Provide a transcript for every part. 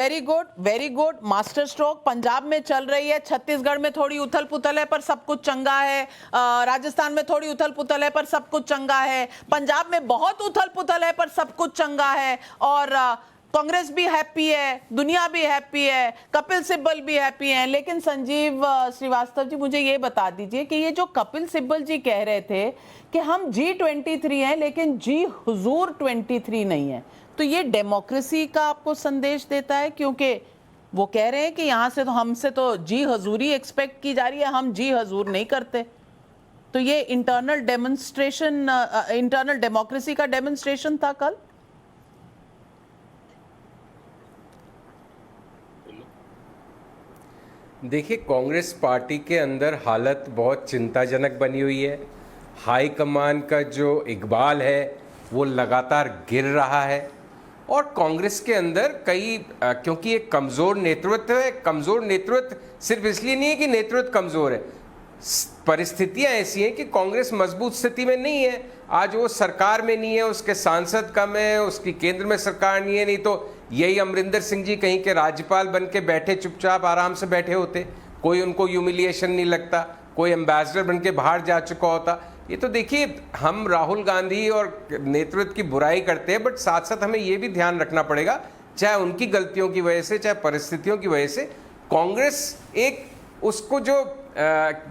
Very good master stroke. Punjab में चल रही है, छत्तीसगढ़ में थोड़ी उथल पुथल है पर सब कुछ चंगा है, राजस्थान में थोड़ी उथल पुथल है पर सब कुछ चंगा है, पंजाब में बहुत उथल पुथल है पर सब कुछ चंगा है, और कांग्रेस भी हैप्पी है, दुनिया भी हैप्पी है, कपिल सिब्बल भी हैप्पी हैं। लेकिन संजीव श्रीवास्तव जी, मुझे ये बता दीजिए कि ये जो कपिल सिब्बल जी कह रहे थे कि हम G23 हैं लेकिन जी हुजूर 23 नहीं है, तो ये डेमोक्रेसी का आपको संदेश देता है? क्योंकि वो कह रहे हैं कि यहाँ से तो हमसे तो जी हजूरी एक्सपेक्ट की जा रही है, हम जी हजूर नहीं करते। तो ये इंटरनल डेमोक्रेसी का डेमोन्स्ट्रेशन था कल। देखिए, कांग्रेस पार्टी के अंदर हालत बहुत चिंताजनक बनी हुई है। हाई कमान का जो इकबाल है वो लगातार गिर रहा है, और कांग्रेस के अंदर क्योंकि एक कमज़ोर नेतृत्व है। कमज़ोर नेतृत्व सिर्फ इसलिए नहीं है कि नेतृत्व कमज़ोर है, परिस्थितियां ऐसी हैं कि कांग्रेस मजबूत स्थिति में नहीं है। आज वो सरकार में नहीं है, उसके सांसद कम है, उसकी केंद्र में सरकार नहीं है, नहीं तो यही अमरिंदर सिंह जी कहीं के राज्यपाल बन के बैठे चुपचाप आराम से बैठे होते, कोई उनको ह्यूमिलिएशन नहीं लगता, कोई एम्बेसडर बन के बाहर जा चुका होता। ये तो देखिए, हम राहुल गांधी और नेतृत्व की बुराई करते हैं, बट साथ साथ हमें ये भी ध्यान रखना पड़ेगा, चाहे उनकी गलतियों की वजह से चाहे परिस्थितियों की वजह से, कांग्रेस एक उसको जो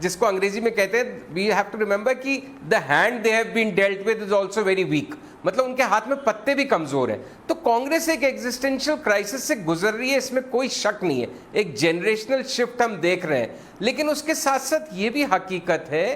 जिसको अंग्रेजी में कहते हैं, वी हैव टू रिमेंबर कि the hand they have been dealt with is also very weak, मतलब उनके हाथ में पत्ते भी कमजोर हैं। तो कांग्रेस एक एग्जिस्टेंशियल क्राइसिस से गुजर रही है, इसमें कोई शक नहीं है। एक जनरेशनल शिफ्ट हम देख रहे हैं, लेकिन उसके साथ साथ ये भी हकीकत है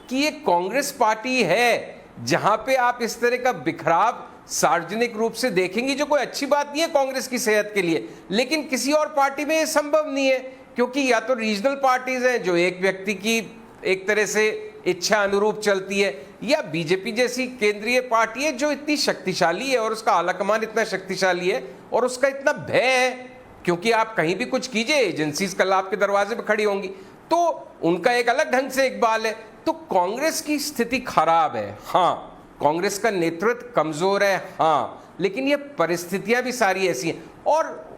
कि ये कांग्रेस पार्टी है जहां पे आप इस तरह का बिखराव सार्वजनिक रूप से देखेंगी, जो कोई अच्छी बात नहीं है कांग्रेस की सेहत के लिए, लेकिन किसी और पार्टी में ये संभव नहीं है, क्योंकि या तो रीजनल पार्टीज हैं जो एक व्यक्ति की एक तरह से इच्छा अनुरूप चलती है, या बीजेपी जैसी केंद्रीय पार्टी है जो इतनी शक्तिशाली है और उसका आलाकमान इतना शक्तिशाली है और उसका इतना भय है, क्योंकि आप कहीं भी कुछ कीजिए एजेंसीज कल आपके दरवाजे पर खड़ी होंगी, तो उनका एक अलग ढंग से इकबाल है। तो कांग्रेस की स्थिति खराब है, हाँ, कांग्रेस का नेतृत्व कमजोर है, हाँ, लेकिन ये परिस्थितियां भी सारी ऐसी हैं और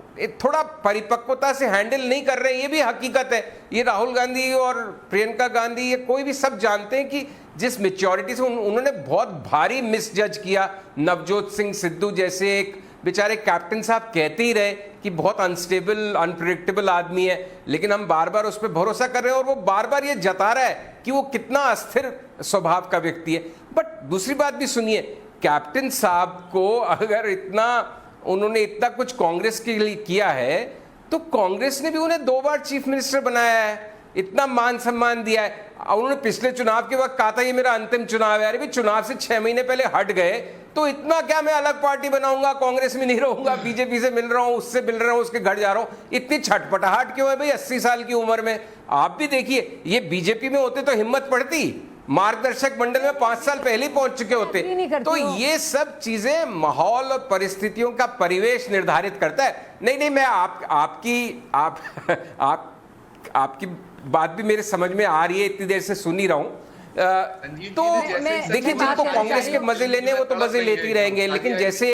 थोड़ा परिपक्वता से हैंडल नहीं कर रहे, ये भी हकीकत है। ये राहुल गांधी और प्रियंका गांधी, ये कोई भी सब जानते हैं कि जिस मैच्योरिटी से उन्होंने बहुत भारी मिसजज किया। नवजोत सिंह सिद्धू जैसे एक बेचारे कैप्टन साहब कहते ही रहे कि बहुत अनस्टेबल अनप्रिडिक्टेबल आदमी है, लेकिन हम बार बार उस पर भरोसा कर रहे हैं और वो बार बार ये जता रहा है कि वो कितना अस्थिर स्वभाव का व्यक्ति है। बट दूसरी बात भी सुनिए, कैप्टन साहब को अगर उन्होंने इतना कुछ कांग्रेस के लिए किया है, तो कांग्रेस ने भी उन्हें 2 बार चीफ मिनिस्टर बनाया है, इतना मान सम्मान दिया है। उन्होंने पिछले चुनाव के वक्त कहा था ये मेरा अंतिम चुनाव है, अरे भी चुनाव से 6 महीने पहले हट गए, तो इतना क्या मैं अलग पार्टी बनाऊंगा, कांग्रेस में नहीं रहूंगा, बीजेपी से मिल रहा हूं, उससे मिल रहा हूं, उसके घर जा रहा हूं, इतनी छटपटाहट क्यों है भाई 80 साल की उम्र में? आप भी देखिए, ये बीजेपी में होते तो हिम्मत पड़ती, मार्गदर्शक मंडल में 5 साल पहले ही पहुंच चुके होते। तो ये सब चीजें माहौल और परिस्थितियों का परिवेश निर्धारित करता है। नहीं, मैं आपकी बात भी मेरे समझ में आ रही है, इतनी देर से सुन ही रहा हूं। तो देखिए, जिनको कांग्रेस के मजे लेने वो तो मजे लेते ही रहेंगे, लेकिन जैसे